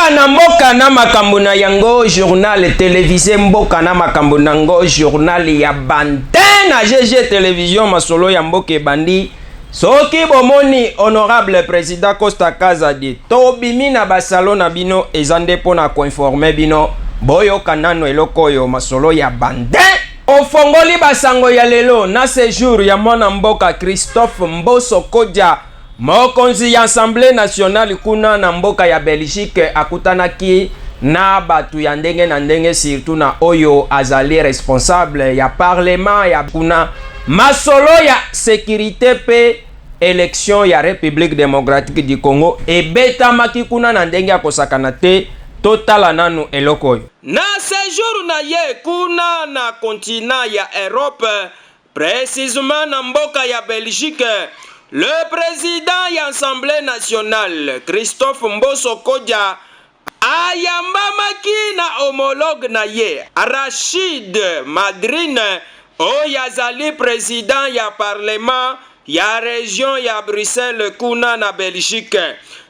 mboka na makambo na yango journal télévisé mboka na makambo nango journal ya bande na GG télévision masolo ya mboka bandi soki bomoni honorable président Costa Kazadi tobimi na basalo na bino ezande pona ko informer bino boyo kanano eloko yo masolo ya bande ofongoli basango ya lelo na séjour ya mwana mboka Christophe Mboso Kodja mokonzi ya Assemblée nationale kuna na mboka ya Belgique akutanaki na batu ya ndenge na ndenge surtout na oyo azali responsable ya parlement ya kuna masolo ya sécurité pe élection ya République démocratique du Congo ebetamaki kuna na ndenge ya kosakana te totala nanu eloko oyo na séjour na ye kuna na continent ya Europe précisément na mboka ya Belgique. Le président de l'Assemblée nationale, Christophe Mboso Kodja, ayambamaki na homologue na ye, Rachid Madrine, oyazali président ya parlement, ya région ya Bruxelles kuna na Belgique.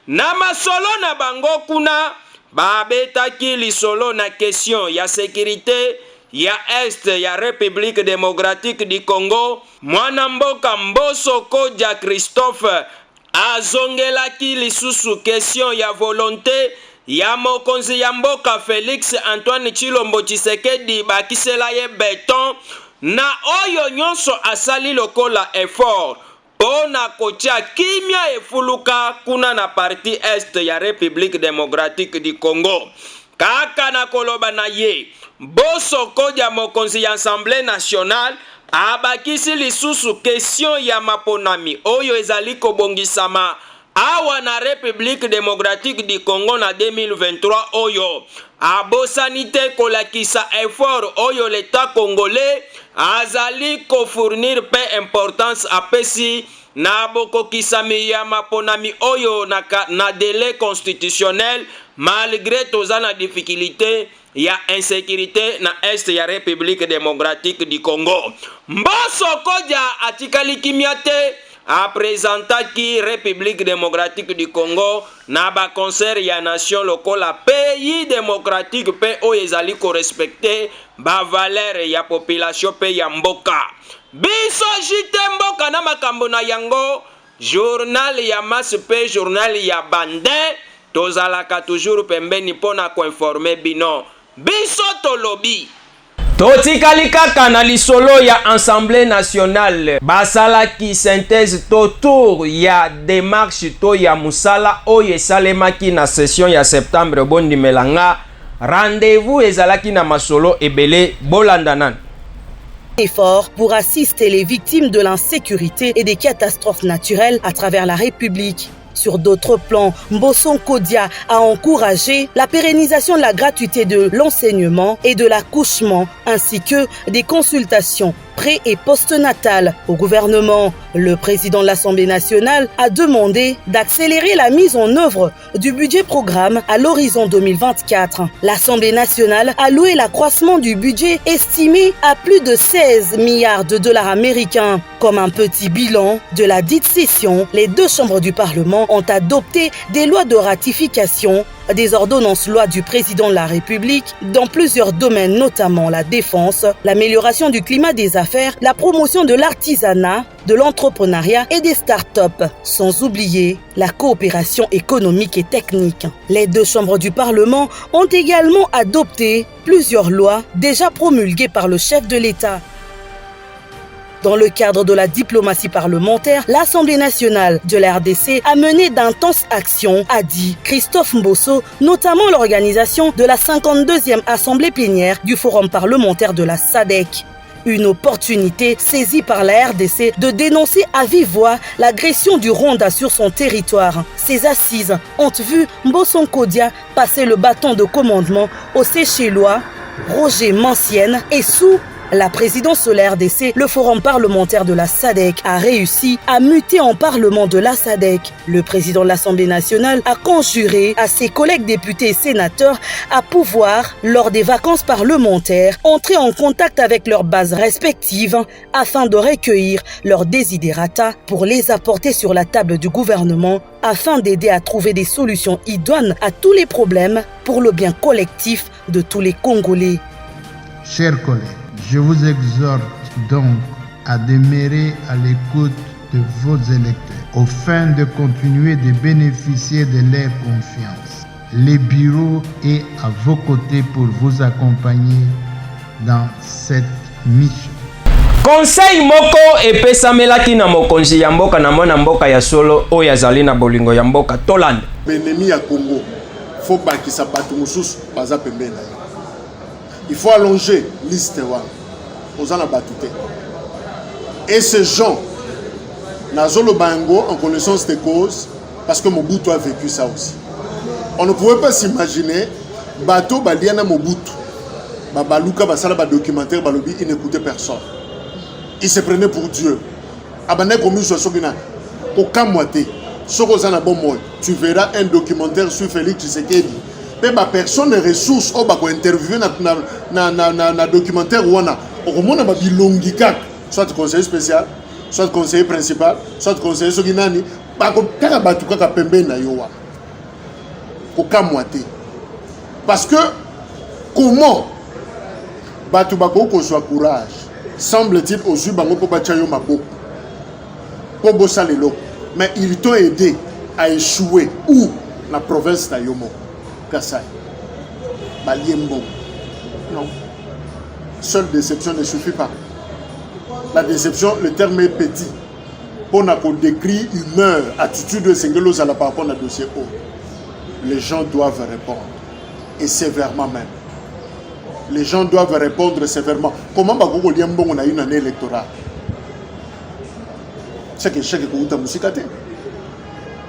Na masolo na bango kuna, babetaki lisolo na question ya sécurité, ya Est ya République démocratique du Congo, mwana mboka Mboso Kodja Christophe azongelaki lisusu question ya volonté ya mokonzi ya mboka Félix Antoine Tshilombo Tshisekedi bakisela ye beton na oyo nyonso asali lokola effort pona kotia kimia efuluka kuna na parti Est ya République démocratique du Congo. Kaka na koloba na ye Mboso Kodja mokonzi ya Assemblée nationale abakisi lisusu question ya maponami oyo ezali kobongisama awa na République démocratique du Congo na 2023 oyo abosanite kolakisa effort oyo l'État congolais azali kofournir pe importance apesi na bokokisami ya maponami oyo na délai constitutionnel malgré tozana difficulté ya insécurité na Est ya République démocratique du Congo. Mboso Kodja atikali kimia te apresentaki République démocratique du Congo na ba concert ya nation lokola pays démocratique pe oyo ezali ko respecter ba valeur ya population pe ya mboka. Biso jite mboka na makambo na yango journal ya masse pe journal ya bande tozalaka toujours pembeni pona ko informer bino biso tolobi totikali kaka na lisolo ya Assemblée nationale basalaki synthèse tour ya démarche to ya musala oyo esalemaki na session ya septembre bondimelanga rendez-vous ezalaki na masolo ebele bolandanan Effort pour assister les victimes de l'insécurité et des catastrophes naturelles à travers la République. Sur d'autres plans, Mboso Kodja a encouragé la pérennisation de la gratuité de l'enseignement et de l'accouchement, ainsi que des consultations pré- et postnatales au gouvernement. Le président de l'Assemblée nationale a demandé d'accélérer la mise en œuvre du budget programme à l'horizon 2024. L'Assemblée nationale a loué l'accroissement du budget estimé à plus de 16 milliards de dollars américains. Comme un petit bilan de la dite session, les deux chambres du Parlement ont adopté des lois de ratification, des ordonnances-lois du président de la République dans plusieurs domaines, notamment la défense, l'amélioration du climat des affaires, la promotion de l'artisanat, de l'entrepreneuriat et des start-up, sans oublier la coopération économique et technique. Les deux chambres du Parlement ont également adopté plusieurs lois déjà promulguées par le chef de l'État. Dans le cadre de la diplomatie parlementaire, l'Assemblée nationale de la RDC a mené d'intenses actions, a dit Christophe Mboso, notamment l'organisation de la 52e Assemblée plénière du Forum parlementaire de la SADC. Une opportunité saisie par la RDC de dénoncer à vive voix l'agression du Rwanda sur son territoire. Ces assises ont vu Mboso Kodja passer le bâton de commandement au Seychellois Roger Mancienne et sous La présidence de la RDC, le forum parlementaire de la SADC, a réussi à muter en parlement de la SADC. Le président de l'Assemblée nationale a conjuré à ses collègues députés et sénateurs à pouvoir, lors des vacances parlementaires, entrer en contact avec leurs bases respectives afin de recueillir leurs desiderata pour les apporter sur la table du gouvernement afin d'aider à trouver des solutions idoines à tous les problèmes pour le bien collectif de tous les Congolais. Chers collègues, je vous exhorte donc à demeurer à l'écoute de vos électeurs afin de continuer de bénéficier de leur confiance. Le bureau est à vos côtés pour vous accompagner dans cette mission. Conseil moko epesamelaki na mokonzi ya mboka na mwana mboka ya solo oyo azali na bolingo ya mboka Tolande. L'ennemi ya Congo, faut bakisa bato mususu baza pembeni. Il faut allonger liste wa ozana batute. Et ces gens nazolo bango en connaissance des causes parce que Mobutu a vécu ça aussi. On ne pouvait pas s'imaginer bato baliana Mobutu. Babaluka basala ba documentaire balobi il n'écoutait personne. Il se prenait pour Dieu. Abane comme sur Sogina. Aucun moité. Sogozana bon mot. Tu verras un documentaire sur Félix Tshisekedi. Mais ma personne les ressources au bako interviewer na documentaire wana. Au moins na bilongi kak. Soit conseiller spécial, soit conseiller principal, soit conseiller Soginani. Bako kaka batu kaka pembe na yowa. Aucun moité. Parce que comment batu bako ko soit courage. Semble-t-il aux bango pour bachayo mabo pour bosser les lots, mais ils t'ont aidé à échouer où la province de Yomo Kassai Baliembo. Non, seule déception ne suffit pas. La déception, le terme est petit. On a décrit humeur, attitude de Sengelos à la par rapport à dossier haut. Les gens doivent répondre et sévèrement même. Les gens doivent répondre sévèrement. Comment Bagogo Liambo on a une année électorale? C'est que l'échec est Moussikate.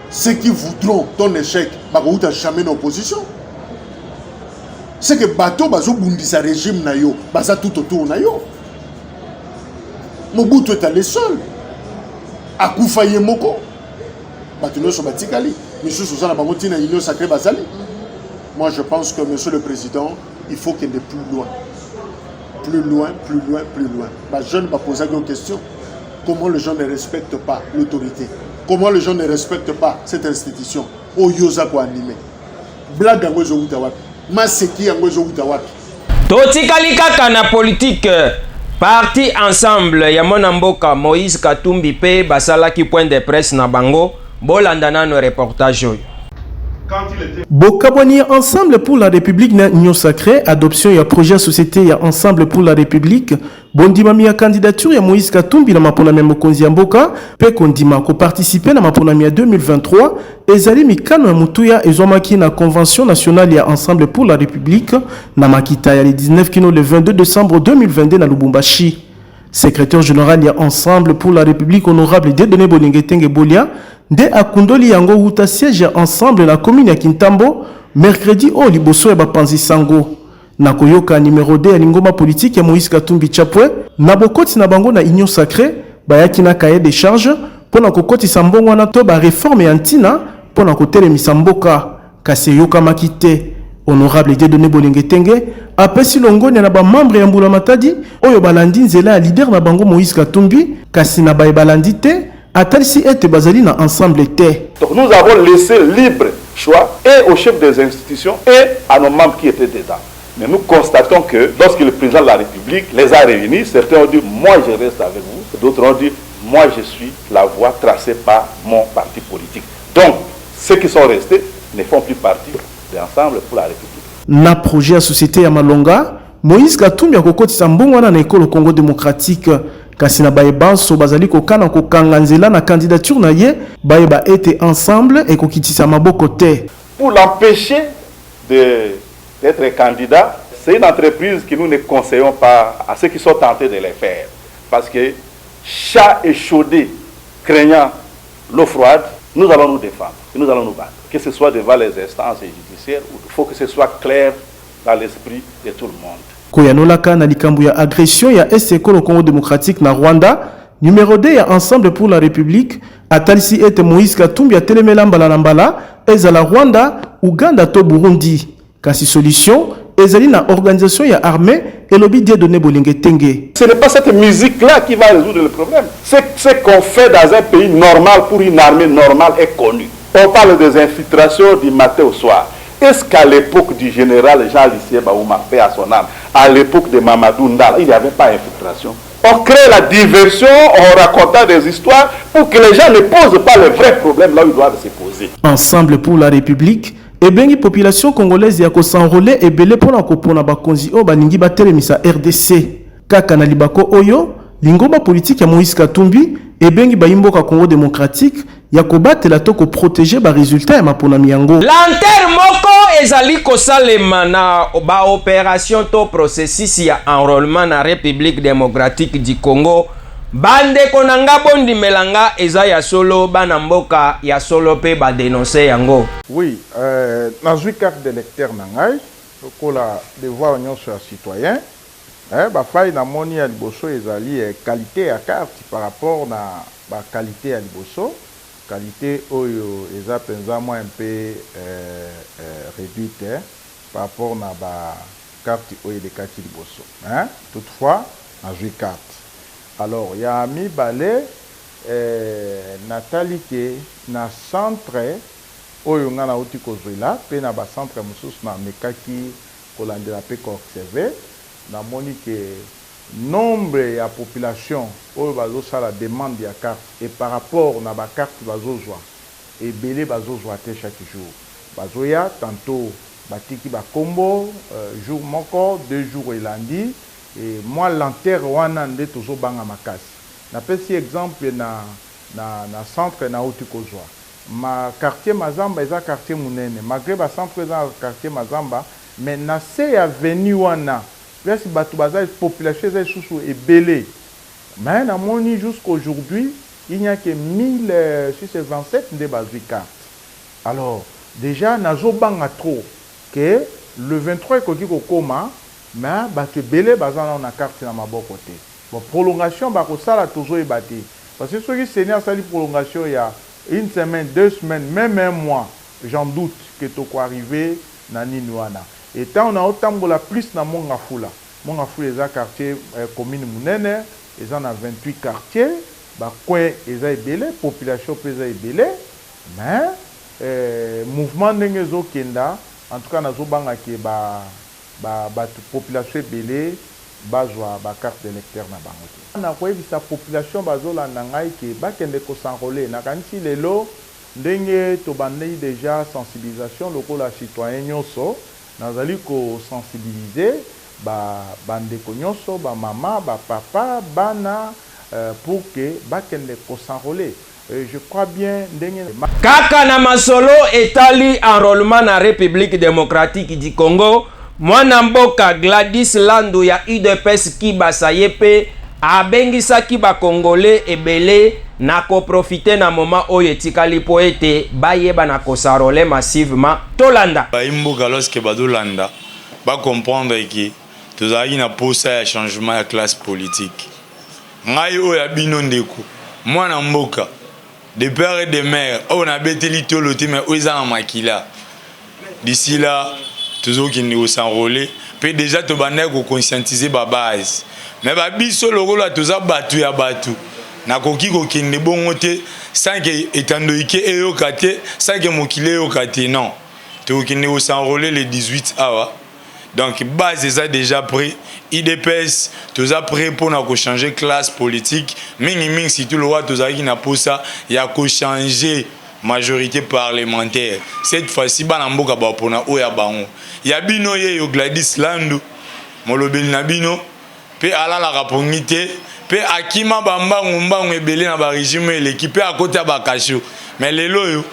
Ceux qui voudront ton échec, Bagogo n'a jamais d'opposition. C'est que Bato Bazo Bundisa régime Nayo, Baza tout autour Nayo. Mobutu est allé seul. Akoufa Yemoko. Batuno Sobatikali. Monsieur Sousana Bamotina Union Sacré Bazali. Moi je pense que monsieur le président, il faut qu'il aille plus loin. Plus loin, plus loin, plus loin. Les jeunes vont poser une question. Comment les gens ne respectent pas l'autorité? Comment les gens ne respectent pas cette institution? Oh, yoza ko animé. Blague en gozo utawapi. Maseki en gozo utawapi. Totikali kaka na politique. Parti ensemble ya mwana mboka Moïse Katumbi pe basalaki point de presse na bango. Bolandana no reportage oyo. Bokaboni ensemble pour la République na Union Sacrée, adoption ya projet société ya ensemble pour la République, bondimami ya candidature ya Moïse Katumbi na maponami ya mokonzi ya mboka, pe kondima ko participer na maponami ya 2023, ezali mikano ya mutuya ezomaki na convention nationale ya ensemble pour la République na makita ya le 19 kino le 22 décembre 2022 na Lubumbashi. Secrétaire général ya ensemble pour la République honorable Dieudonné Bolingetenge Bolia nde akundoli yango huta siège ensemble na commune ya Kintambo mercredi o liboso ya bapanzi sango na koyoka numéro 2 ya lingoma politique ya Moïse Katumbi Chapwe na bokoti na bango na Union Sacrée bayaki na cahier de charge pona kokotisa mbongo na to ba réforme ya ntina pona kotelemisa mboka kasi yoka makite. Honorable Dieudonné Bolingetenge apesi longoni na ba membre ya Mbula Matadi oyo balandi nzela ya leader na bango Moïse Katumbi kasi na ba balandi te atalisi ete bazali na ensemble te. Donc nous avons laissé libre choix et aux chefs des institutions et à nos membres qui étaient dedans. Mais nous constatons que lorsque le président de la République les a réunis, certains ont dit moi je reste avec vous, d'autres ont dit moi je suis la voie tracée par mon parti politique. Donc ceux qui sont restés ne font plus partie d'ensemble pour la République. Na projet à société ya Malonga, Moïse Katumbi akokotisa mbongo na école Congo démocratique kasi na baebanso bazali kokana kokanga nzela na candidature na ye baeba été ensemble et kokitisa maboko te. Pour l'empêcher d'être candidat, c'est une entreprise que nous ne conseillons pas à ceux qui sont tentés de les faire. Parce que chat échaudé, craignant l'eau froide, nous allons nous défendre, nous allons nous battre. Que ce soit devant les instances judiciaires, il faut que ce soit clair dans l'esprit de tout le monde. koyanolaka na likambo ya agression ya SECO le Congo démocratique na Rwanda. Numéro 2 ya Ensemble pour la République atalisi ete Moïse Katumbi atelemela mbala na mbala ezala Rwanda, Uganda to Burundi. Kasi solution ezali na organisation ya armée et lobby Dieudonné Bolingue Tenge. Ce n'est pas cette musique-là qui va résoudre le problème. C'est ce qu'on fait dans un pays normal pour une armée normale et connue. On parle des infiltrations du matin au soir. Est-ce qu'à l'époque du général Jean-Lycée Baouma, paix à son âme, à l'époque de Mamadou Ndala, il n'y avait pas d'infiltration? On crée la diversion en racontant des histoires pour que les gens ne posent pas les vrais problèmes là où ils doivent se poser. Ensemble pour la République, et bien population congolaise ya ko s'enrôler et belé pour na kopona bakonzi o baningi batelemisa RDC. Kaka na libako oyo, lingomba politique ya Moïse Katumbi et bien bayimboka Congo démocratique ya ko batela to ko protéger ba résultat ya maponami yango. Lanter moko ezali kosalema na ba opération to processus ya enrôlement na République démocratique du Congo. Bande konanga bondi melanga eza ya solo bana mboka ya solo pe ba dénoncer yango. Oui, na zui carte d'électeur nangai kola devoir nyonso ya citoyen. Ba fay na moni ya liboso ezali qualité ya carte par rapport na ba qualité ya liboso. Qualité oyo eza penza moi un peu réduite par rapport na ba carte oyo de carte liboso. Toutefois, na zui carte. Alors, il y a mi balé natalité na centre oyo ngana uti kozwela pe na ba centre mususu na mekaki kolandela pe ko observer na moni que nombre ya population oyo bazo sala demande ya carte et par rapport na ba carte bazozwa et belé bazozwa te chaque jour bazoya tantôt batiki ba kombo jour moko 2 jours elandi. Et moi l'enterre wana nde tozo banga makasi. Na pesi exemple na centre na uti kozwa. Ma quartier Mazamba eza quartier munene. Malgré ba centre eza quartier Mazamba, mais na se avenue wana, place batu baza population eza sous ebelé. Mais na moni jusqu'aujourd'hui, il n'y a que 1627 nde bazwi carte. Alors, déjà nazo banga trop que le 23 koki kokoma mais bato belé bazana na carte na maboko te. Bon prolongation ba ko sala toujours ebate parce que ceux qui seigneur sali prolongation il y a une semaine, 2 semaines, même un mois, j'en doute que to ko arriver na Ninwana. Et tant on a autambola plus na Mongafula. Mongafula eza quartier commune munene, eza na 28 quartiers, ba coin eza ebelé, population pesa ebelé, mais mouvement ndenge zo kenda, en tout cas na zo banga ke ba population belé bazwa ba carte d'électeur na bango te na koyebisa population bazolanda ngai ke bakende ko s'enrôler na kanisi lelo ndenge tobandeli déjà sensibilisation lokola citoyen nyonso nazali ko sensibiliser bandeko nyonso ba mama ba papa bana pour que bakende ko s'enrôler. Je crois bien kaka na masolo etali enrôlement na République démocratique du Congo. Mwana mboka Gladys Landu ya UDPS Kibasa yepe abengisaki ba Congolais ebele na ko profiter na moment oyo etikali po ete bayeba na ko s'enrôler massivement tolanda. Ba imboka lorsque badolanda ba comprendre que tozali na posa ya changement ya classe politique. Ngai oyo abino ndeko mwana mboka de père et de mère on a beteli toloti mais oza na makila. D'ici là toujours qui nous s'enrôler peut déjà te banner ko conscientiser ba base mais ba biso lokola toza batu ya batu na koki ko kinde bongo te sans que etando ike eyokate sans que mokile eyokate non to qui nous s'enrôler les 18 awa donc base ça déjà prêt IDPS toza prêt pour na ko changer classe politique mingi si tout le roi toza qui na posa ya ko changer majorité parlementaire cette fois-ci bana mboka ba pona oya bango ya bino ye yo Gladys Landu molobeli na bino pe ala la rapongité pe akima bambangu mbangu ebele na ba régime et l'équipe à côté ba kasho mais lelo yo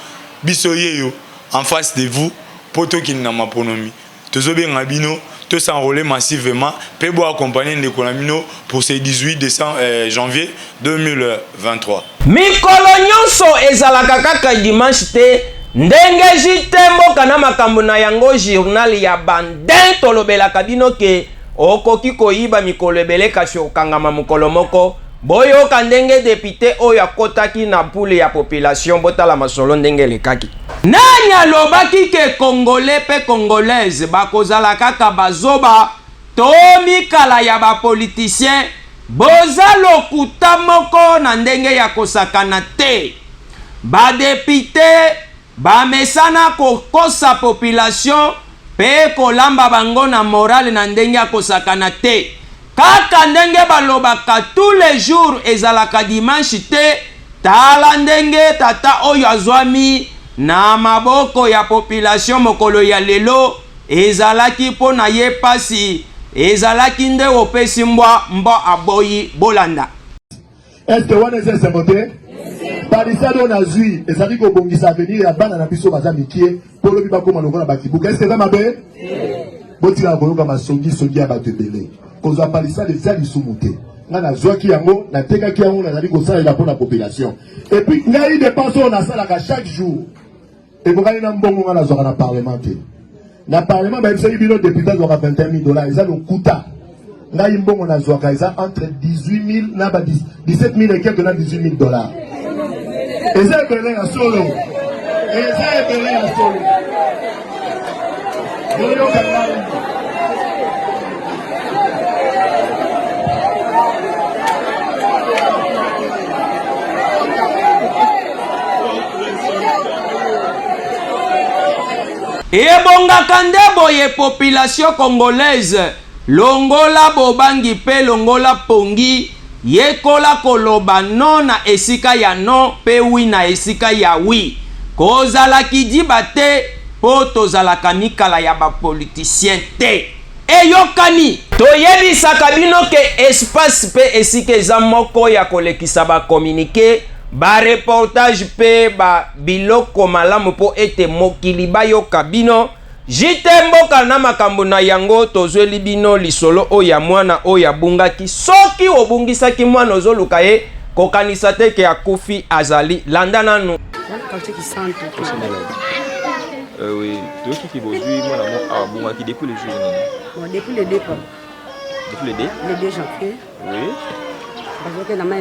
biso ye yo en face de vous poto ki na maponomi tozobe ngabino to s'enrôler massivement pe bo accompagner de Konamino pour ce 18 décembre janvier 2023. Mikolo nyonso ezalaka kaka dimanche te ndenge jitembo kana makambo na yango journal ya bandin tolobela kabino ke okoki koyiba mikolo ebele kasi okangama mokolo moko. Boyoka ndenge député oyo akotaki na poule ya population botala masolo ndenge lekaki. Nani alobaki ke congolais pe congolaise bakozala kaka bazoba to mikala ya bapoliticien boza lokuta moko na ndenge ya kosakana te. Badepite bamesana kokosa population pe kolamba bango na morale na ndenge ya kosakana te. Kaka ndenge balobaka tous les jours ezalaka dimanche te. Tala ndenge tata oyo azwami na maboko ya population mokolo ya lelo ezalaki po na ye pasi ezalaki nde opesi mbwa aboyi bolanda. Est-ce que wana eza sembote? Parisado na zui ezali ko bongisa avenir ya bana na biso baza mikie polo bi bakoma lokola bakibuka. Est-ce que ça mabe? Botila koyoka masongi songi ya batebele. Kozwa parisado eza lisumuté. Ngana zwaki yango na tekaki yango na zali ko sala pour la population. Et puis ngai dépense on a sala chaque jour. Et vous avez un bon moment dans le Parlement. Dans le Parlement, il y a un député qui a 21 000 $. Ils ont un quota. Il y a un bon moment entre 18 000 et 17 000 et quelques 18 000 $. Et ça, c'est un solo. Et ça, c'est un solo. Ebongaka nde boye population congolaise longola bobangi pe longola pongi yekola koloba non na esika ya non pe wi na esika ya wi kozalaki diba te po tozalaka mikala ya bapoliticien te. Eyokani toyebisaka bino ke espace pe esika eza moko ya kolekisa bakomunike ba reportage pe ba biloko malamu po ete mokili bayoka bino jite mboka na makambo na yango tozweli bino lisolo oya mwana oya bungaki soki obungisaki mwana ozoluka ye kokanisa te ke akufi azali landa nanu. Oui, donc qui aujourd'hui moi la bon qui depuis le jour bon depuis le départ. Depuis le dé? Le 2 janvier. Oui. Parce que na main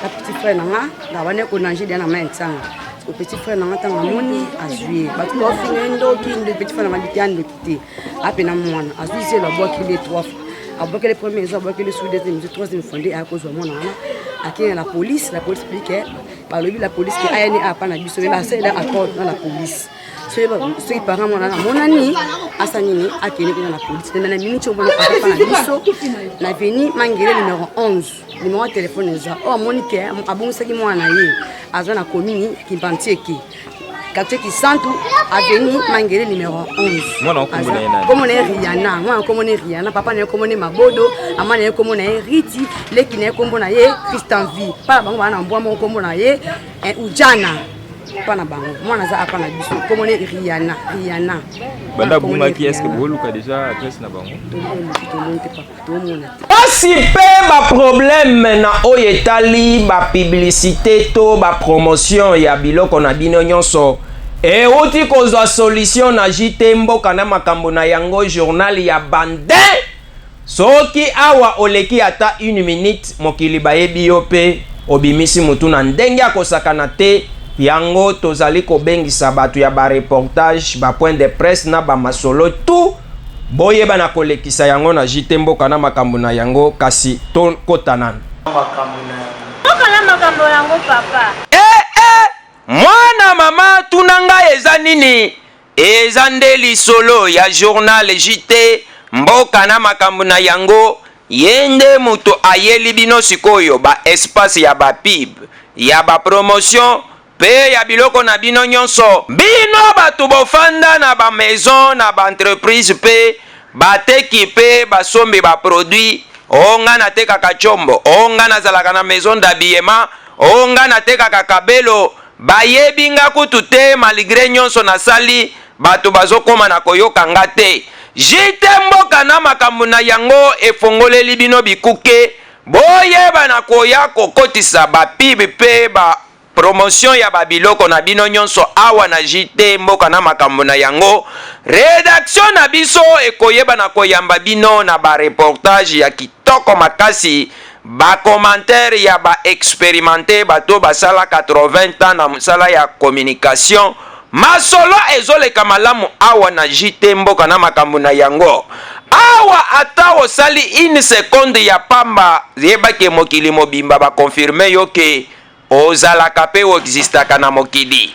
la petit frère nanga na wana ko nanger dans la main tsanga. Au petit frère nanga tanga moni azui. Ba tu ofine ndo ki le petit frère nanga bitando kité. Apena mwana azui c'est la bois qui les 3 fois. Aboke les premiers jours, aboke les sous-deuxième, le troisième fondé à cause de mon nana. Aki la police expliquait par le la police qui a yani a pas na biso mais c'est là accord dans la police. Ceux parents mon nana mon ami asanini akini dans la police. Na minute on va pas na biso. Na veni mangere numéro 11. Numéro de téléphone eza. Oh Monique abonsaki mwana ye. Azwa na commune qui bantieki. Quartier qui santu avenue Mangere numéro 11. Moi comme on est Rihanna, moi comme on est Rihanna, papa n'est comme on est Mabodo, maman n'est comme on est Riti, les qui n'est comme on est Christian vie. Pas bango na bois mon comme on est Ujana. Pas na bango. Moi na za pas na biso comme on est Rihanna. Banda bunga qui est-ce que vous luka déjà adresse na bango? Pasi pe ba problème na oyetali ba publicité to ba promotion ya biloko na bino nyonso e uti kozwa solution na jite mboka na makambo na yango journal ya Bandin soki awa oleki ata 1 minute mokili bayebi yo pe obimisi mutu na ndenge akosakana te yango tozali kobengisa bato ya ba reportage ba point de presse na ba masolo tout boyeba na kolekisa yango na jite mboka na makambo na yango kasi to kotanana makambo yango papa mwana mama tunanga eza nini eza nde lisolo ya journal jite mboka na makambo na yango yende muto ayeli bino sikoyo ba espace ya ba pib ya ba promotion pe ya biloko na bino nyonso bino bato bofanda na ba maison na ba entreprise pe bateki pe basombi ba produit onga na teka kachombo onga na zalaka na maison d'habillement onga na teka kakabelo bayebinga kutu te malgré nyonso na sali bato bazokoma na koyoka nga te jite mboka na makambo na yango efongoleli bino bikuke boyeba na koya kokotisa ba pib pe ba promotion ya babiloko na bino nyonso awa na JT Mboka na makambo na yango. Rédaction na biso ekoyeba na koyamba bino na ba reportage ya kitoko makasi, ba commentaire ya ba expérimenté bato basala 80 ans na musala ya communication. Masolo ezoleka malamu awa na JT Mboka na makambo na yango. Awa ata osali 1 seconde ya pamba yeba ke mokili mobimba ba confirmer yo ke ozalaka pe existaka na mokili.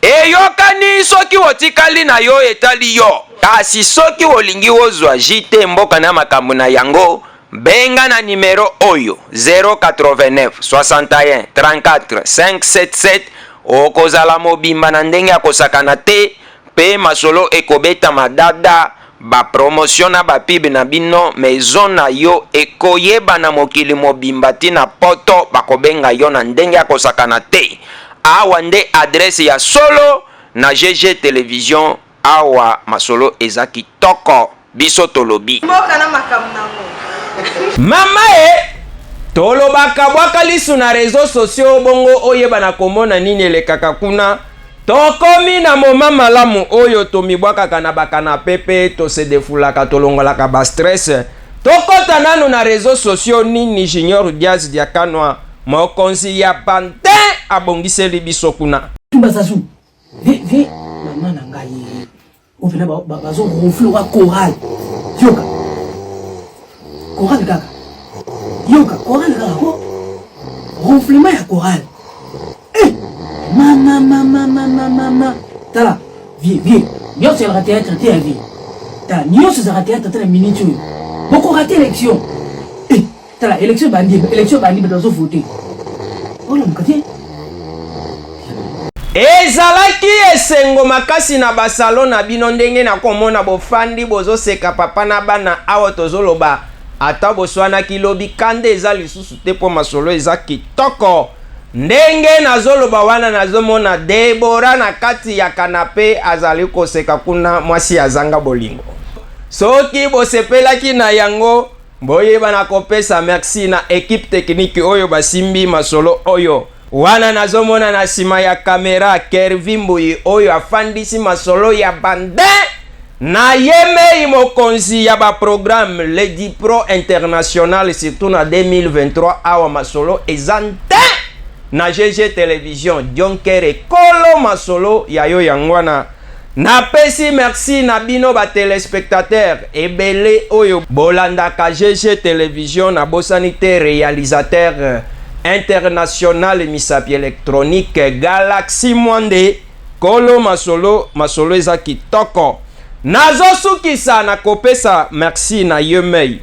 Eyokani soki otikali na yo etali yo. Kasi soki olingi ozwa JT Mboka na makambo na yango, benga na numero oyo 089 61 34 577. Okozala mobimba na ndenge ya kosakana te, pe masolo ekobeta madada, ba promotion na ba pib na bino, maison na yo ekoyeba na mokili mobimba tina poto bakobenga yo na ndenge ya kosakana te. Awa nde adresse ya solo na GG Television, awa masolo ezaki toko biso tolobi. Mboka na makambo nango. Mama tolobaka bwaka lisu na réseaux sociaux bongo oyeba na komona nini elekaka kuna. Tokomi na moma malamu oyo tomibwaka na bakana pepe, to se defulaka tolongolaka ba stress. Tokota nanu na réseaux sociaux nini Junior Diaz Diakanwa mokonzi ya pante abongiseli biso kuna. Tubazazu. Vi mama na ngai. Ovela bazo ronfle wa choral. Yoka. Choral kaka. Yoka, choral kaka. Ronflement ya choral. Mama. Tala, vie. Nyo se raté être te vie. Ta nyo se raté être la minute. Beaucoup raté élection. Tala, élection bandi dans voter. Oh non, kati. Ezalaki esengo makasi na basalo na bino ndenge na komona bofandi bozo seka papa na bana awa tozoloba ata boswana kilobi kande eza lisusu te po masolo eza kitoko. Ndenge nazoloba wana nazomona Debora na kati ya kanape azali koseka kuna mwasi azanga bolingo. Soki bosepelaki na yango boyeba na kopesa merci na équipe technique oyo basimbi masolo oyo. Wana nazomona na sima ya kamera Kervin Mbuyi oyo afandisi masolo ya bande na yeme mokonzi ya ba programme Lady Pro International surtout na 2023 awa masolo ezante na GG Television Dionkere kolo masolo ya yo yangwana. Na pesi merci na bino ba téléspectateurs ebele oyo bolandaka GG Television na bosanité réalisateur international misapi électronique Galaxy Mwande kolo masolo eza kitoko. Nazo sukisa na kopesa merci na yemei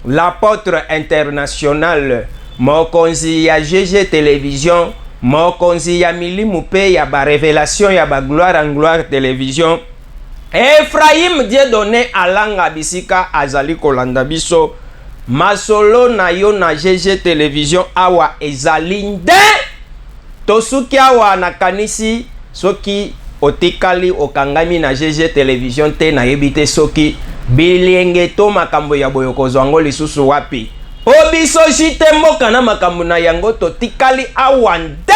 l'apôtre international mokonzi ya GG Television, mokonzi ya milimu pe ya ba révélation ya ba gloire en gloire télévision. Ephraim Dieudonné alanga bisika azali kolanda biso masolo na yo na GG Television awa ezali nde tosuki awa na kanisi soki otikali okangami na GG Television te na yebite soki bilenge to makambo ya boyokozo ngo lisusu wapi. Obiso JT Mboka na makambo na yango totikali awa nde